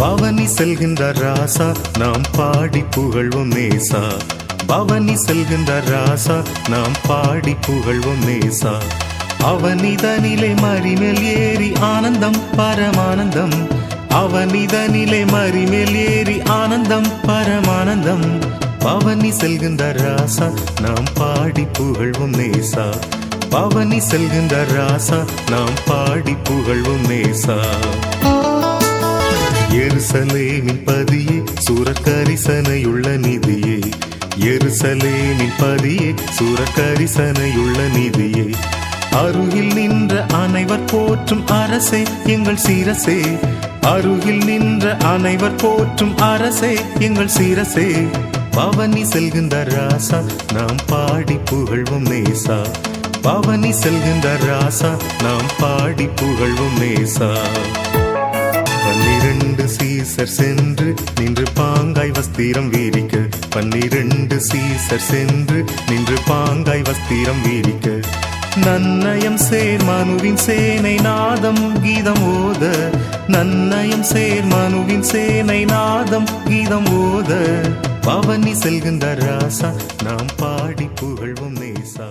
பவனி செல்கின்ற ராசா நாம் பாடி புகழ்வோம் நேசா. பவனி செல்கின்ற ராசா நாம் பாடி புகழ்வோம் நேசா. அவனிதனிலே மறிமேல் ஏறி ஆனந்தம் பரமானந்தம். அவனிதனிலே மறிமேல் ஏறி ஆனந்தம் பரமானந்தம். பவனி செல்கின்ற ராசா நாம் பாடி புகழ்வோம் நேசா. பவனி செல்கின்ற ராசா நாம் பாடி புகழ்வோம் நேசா. எருசலேமின் பதியே சூரக்கரிசனையுள்ள நிதியே. எருசலேமின் பதியே சூரக்கரிசனையுள்ள நிதியே. அருகில் நின்ற அனைவர் போற்றும் அரசே எங்கள் சிரசே. அருகில் நின்ற அனைவர் போற்றும் அரசே எங்கள் சிரசே. பவனி செல்கின்ற ராசா நாம் பாடி புகழ்வோம் நேசா. பவனி செல்கின்ற ராசா நாம் பாடி புகழ்வோம் நேசா. 12 சீசர் சென்று நின்று பாங்காய் வஸ்திரம் வீரிக்க. 12 சீசர் சென்று நின்று பாங்காய் வஸ்திரம் வீரிக்க. நன்னயம் சேர் மனுவின் சேனை நாதம் கீதம் ஓத. நன்னயம் சேர் மனுவின் சேனை நாதம் கீதம் ஓத. பவனி செல்கின்ற ராசா நாம் பாடி புகழ்வோம் நேசா.